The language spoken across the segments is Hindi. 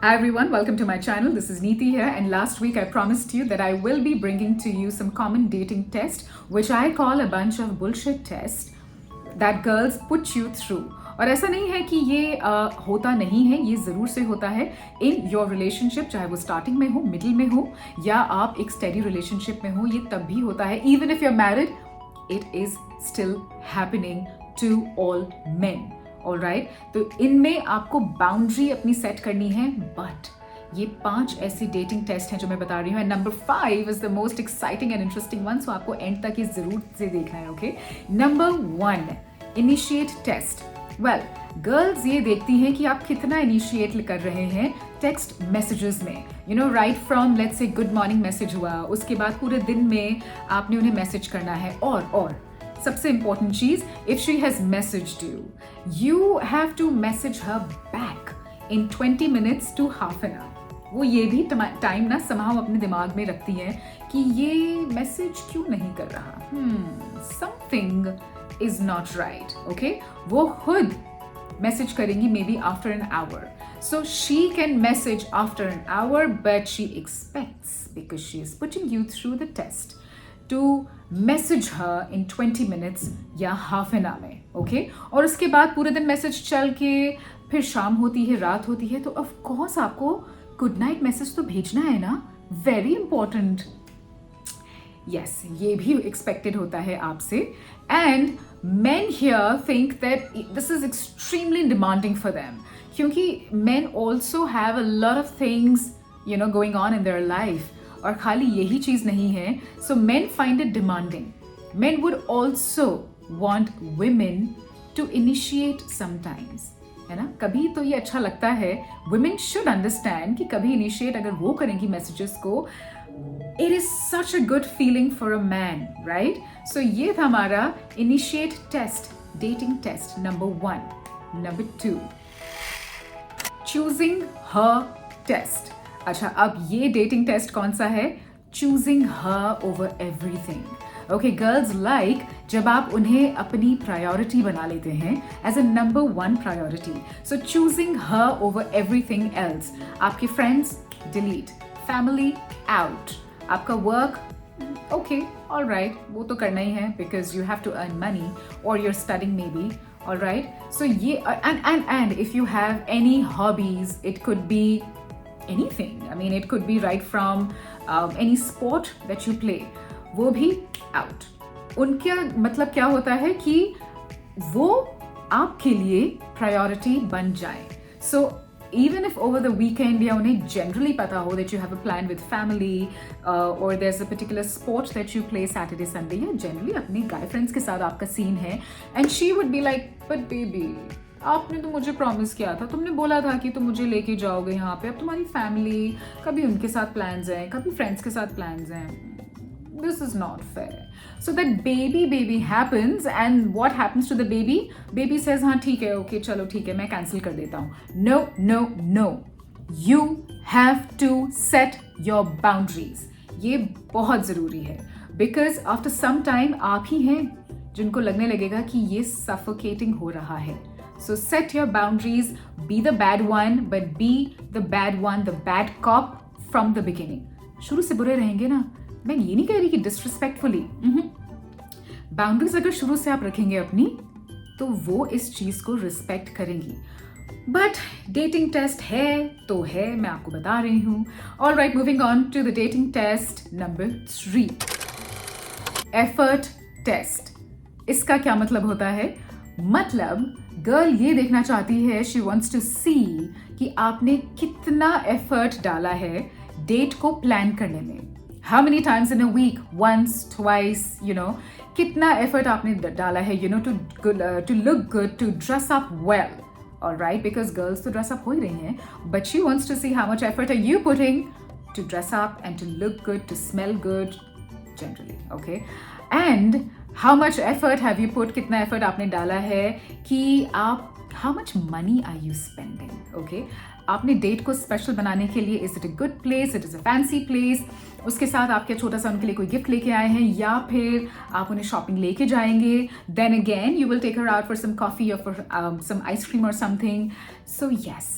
Hi everyone, welcome to my channel. This is Neeti here, and last week I promised you that I will be bringing to you some common dating tests, which I call a bunch of bullshit tests that girls put you through. और ऐसा नहीं है कि ये होता नहीं है, ये ज़रूर से होता है इन योर रिलेशनशिप, चाहे वो स्टार्टिंग में हो, मिडिल में हो या आप एक स्टेडी रिलेशनशिप में हो, ये तब भी होता है. Even if you are married, it is still happening to all men. Alright, तो इनमें आपको बाउंड्री अपनी सेट करनी है. बट ये 5 ऐसे डेटिंग टेस्ट हैं जो मैं बता रही हूँ. And number 5 is the most exciting and interesting one, so आपको एंड तक ये जरूर से देखना है. Okay, number 1, initiate test. Well, girls ये देखती हैं कि आप कितना इनिशिएट कर रहे हैं टेक्स्ट मैसेजेस में. You know, right from let's say good morning message हुआ, उसके बाद पूरे दिन में आपने उन्हें मैसेज करना है. और सबसे इंपॉर्टेंट चीज, if she has messaged you have to message her back in 20 minutes to half an hour. वो ये भी टाइम ना समहाउ अपने दिमाग में रखती हैं कि ये मैसेज क्यों नहीं कर रहा, something is not right. Okay, वो खुद मैसेज करेंगी may be after an hour. So she can message after an hour, but she expects, because she is putting you through the test, to message her in 20 minutes या half an hour में. Okay? और उसके बाद पूरे दिन मैसेज चल के फिर शाम होती है, रात होती है, तो ऑफ कोर्स आपको गुड नाइट मैसेज तो भेजना है ना. Very important. यस, ये भी एक्सपेक्टेड होता है आपसे. And men here think that this is extremely demanding for them, क्योंकि men also have a lot of things, you know, going on in their life, और खाली यही चीज नहीं है. So men find it demanding. Men would also want women to initiate sometimes, है ना. कभी तो ये अच्छा लगता है. Women should understand कि कभी initiate अगर वो करेंगी messages को, it is such a good feeling for a man, right? So ये था हमारा initiate test, dating test number 1. Number 2, choosing her test. अच्छा, अब ये dating test कौन सा है? Choosing her over everything. Okay, girls like जब आप उन्हें अपनी प्रायोरिटी बना लेते हैं as a number 1 priority. So choosing her over everything else. आपके friends delete, family out, आपका वर्क ओके, ऑलराइट, वो तो करना ही है because you have to earn money or you're studying maybe. Alright, so ये and if you have any hobbies, it could be anything. I mean, it could be right from any sport that you play, वो भी out. उनका मतलब क्या होता है कि वो आपके लिए प्रायोरिटी बन जाए. So even if over the weekend या उन्हें generally पता हो that you have a plan with family or there's a particular sport that you play Saturday Sunday, या generally अपने guy friends के साथ आपका scene है, and she would be like, but baby, आपने तो मुझे प्रॉमिस किया था, तुमने बोला था कि तुम मुझे लेके जाओगे यहाँ पे, अब तुम्हारी फैमिली, कभी उनके साथ प्लान्स हैं, कभी फ्रेंड्स के साथ प्लान्स हैं. This is not fair. So that baby happens, and what happens to the baby? Baby says, हाँ ठीक है, okay, चलो ठीक है, मैं कैंसिल कर देता हूँ. No. You have to set your boundaries. ये बहुत ज़रूरी है, because after some time आप ही हैं जिनको लगने लगेगा कि ये suffocating हो रहा है. So set your boundaries. Be the bad one, but be the bad one, the bad cop from the beginning. शुरू से बुरे रहेंगे ना. मैं ये नहीं कह रही कि डिसरिस्पेक्टफुली. बाउंड्रीज अगर शुरू से आप रखेंगे अपनी, तो वो इस चीज को रिस्पेक्ट करेंगी. बट डेटिंग टेस्ट है तो है, मैं आपको बता रही हूं. Alright, moving on to the dating test number 3, effort test. इसका क्या मतलब होता है? मतलब गर्ल ये देखना चाहती है, शी वांट्स टू सी कि आपने कितना एफर्ट डाला है डेट को प्लान करने में. How many times in a week? Once, twice, you know, कितना effort आपने डाला है, you know, to look good, to dress up well. All right, because girls तो dress up हो ही रही हैं, but she wants to see how much effort are you putting to dress up and to look good, to smell good, generally, okay? And how much effort have you put? कितना effort आपने डाला है कि आप, how much money are you spending? Okay? आपने डेट को स्पेशल बनाने के लिए, is it a good place, it is a fancy place, उसके साथ आप क्या छोटा सा उनके लिए कोई गिफ्ट लेके आए हैं, या फिर आप उन्हें शॉपिंग लेके जाएंगे. Then again you will take her out for some coffee और फॉर सम आइसक्रीम और समथिंग. सो यस,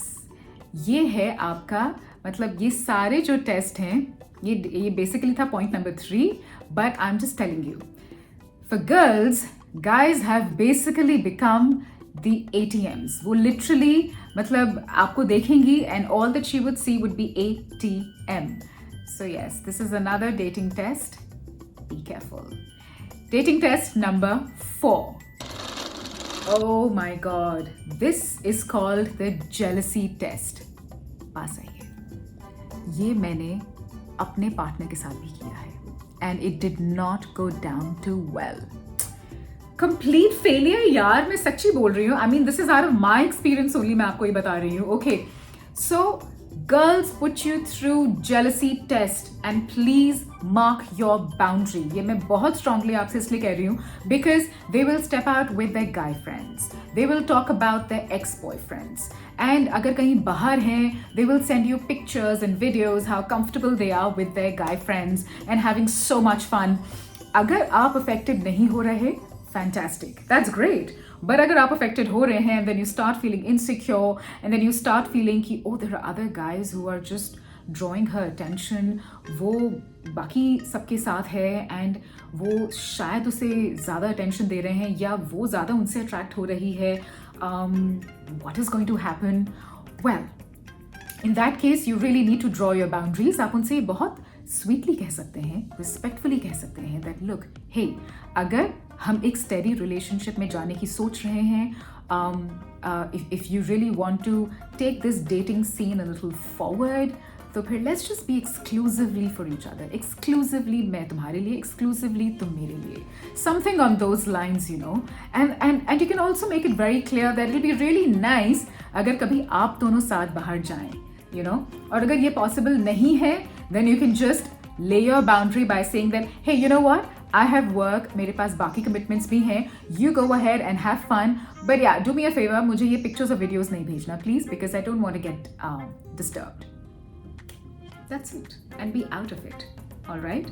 ये है आपका, मतलब ये सारे जो टेस्ट हैं, ये बेसिकली था point number 3, but I am just telling you, for girls, guys have basically become the ATMs. वो literally, मतलब आपको देखेंगी and all that she would see would be ATM. So yes, this is another dating test. Be careful. Dating test number 4. Oh my god. This is called the jealousy test. पास आइए। ये मैंने अपने पार्टनर के साथ भी किया है and it did not go down too well. Complete failure यार, मैं सच्ची बोल रही हूँ। I mean this is out of my experience only, मैं आपको ये बता रही हूँ। Okay, so girls put you through jealousy test and please mark your boundary. ये मैं बहुत स्ट्रांगली आपसे इसलिए कह रही हूँ because they will step out with their guy friends, they will talk about their ex boyfriends, and अगर कहीं बाहर हैं दे will send you pictures and videos how comfortable they are with their guy friends and having so much fun. अगर आप अफेक्टेड नहीं हो रहे, fantastic, that's great. But अगर आप affected हो रहे हैं, then you start feeling insecure, and then you start feeling कि oh, there are other guys who are just drawing her attention, वो बाकी सबके साथ है and वो शायद उसे ज़्यादा attention दे रहे हैं या वो ज़्यादा उनसे attract हो रही है, what is going to happen? Well, in that case you really need to draw your boundaries. आप उनसे बहुत स्वीटली कह सकते हैं, रिस्पेक्टफुली कह सकते हैं दैट लुक, हे, अगर हम एक स्टेडी रिलेशनशिप में जाने की सोच रहे हैं, if you really want to take this dating scene a little forward, तो फिर let's just be exclusively for each other. Exclusively मैं तुम्हारे लिए, एक्सक्लूसिवली तुम मेरे लिए, something on those lines, you know. And you can also make it very clear that it will be really nice अगर कभी आप दोनों साथ बाहर जाएं, you know, और अगर ये पॉसिबल नहीं है then you can just lay your boundary by saying that hey, you know what, I have work, मेरे पास बाकी commitments भी हैं, you go ahead and have fun, but yeah, do me a favor, मुझे ये pictures और videos नहीं भेजना please, because I don't want to get disturbed. That's it, and be out of it. All right,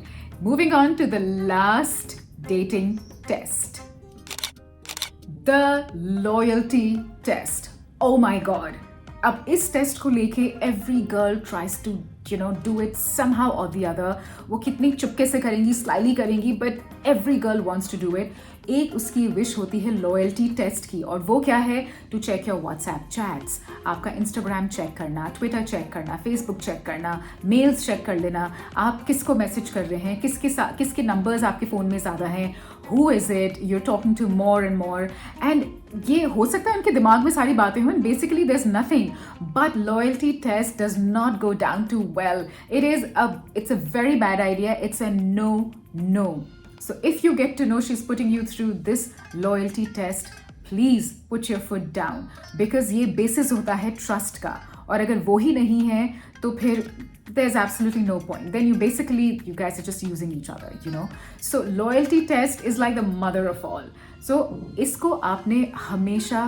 moving on to the last dating test, the loyalty test. Oh my god, अब इस टेस्ट को लेके every girl tries to you know do it somehow और द अदर। वो कितनी चुपके से करेंगी, स्लाइली करेंगी, but every girl wants to do it. एक उसकी विश होती है लॉयल्टी टेस्ट की, और वो क्या है? To check your WhatsApp chats, आपका इंस्टाग्राम चेक करना, ट्विटर चेक करना, फेसबुक चेक करना, मेल्स चेक कर लेना, आप किसको मैसेज कर रहे हैं, किसके नंबर्स आपके फ़ोन में ज़्यादा हैं, who is it you're talking to more and more, and ये हो सकता है उनके दिमाग में सारी बातें हों, basically there's nothing, but loyalty test does not go down too well. It's a very bad idea. It's a no. So if you get to know she's putting you through this loyalty test, please put your foot down, because ये basis होता है trust का, और अगर वो ही नहीं है तो फिर there's absolutely no point. Then you guys are just using each other, you know. So loyalty test is like the mother of all. So इसको आपने हमेशा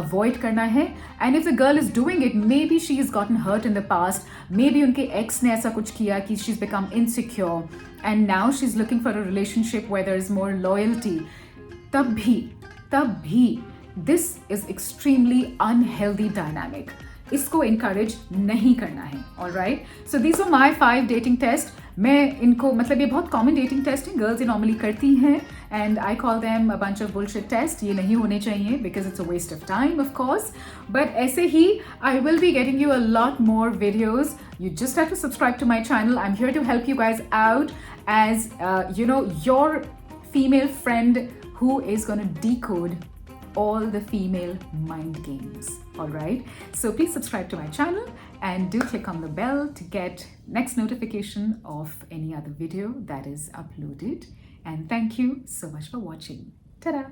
avoid करना है, and if the girl is doing it, maybe she has gotten hurt in the past, maybe उनके ex ने ऐसा कुछ किया कि she's become insecure and now she's looking for a relationship where there is more loyalty, तब भी this is extremely unhealthy dynamic. इसको encourage नहीं करना है. All right? So these are my 5 dating tests. मैं इनको, मतलब ये बहुत common dating test हैं, girls ये normally करती हैं, and I call them a bunch of bullshit tests. ये नहीं होने चाहिए because it's a waste of time, of course. But ऐसे ही I will be getting you a lot more videos. You just have to subscribe to my channel. I'm here to help you guys out as your female friend who is going to decode all the female mind games. Alright, so please subscribe to my channel and do click on the bell to get next notification of any other video that is uploaded. And thank you so much for watching. Ta-da!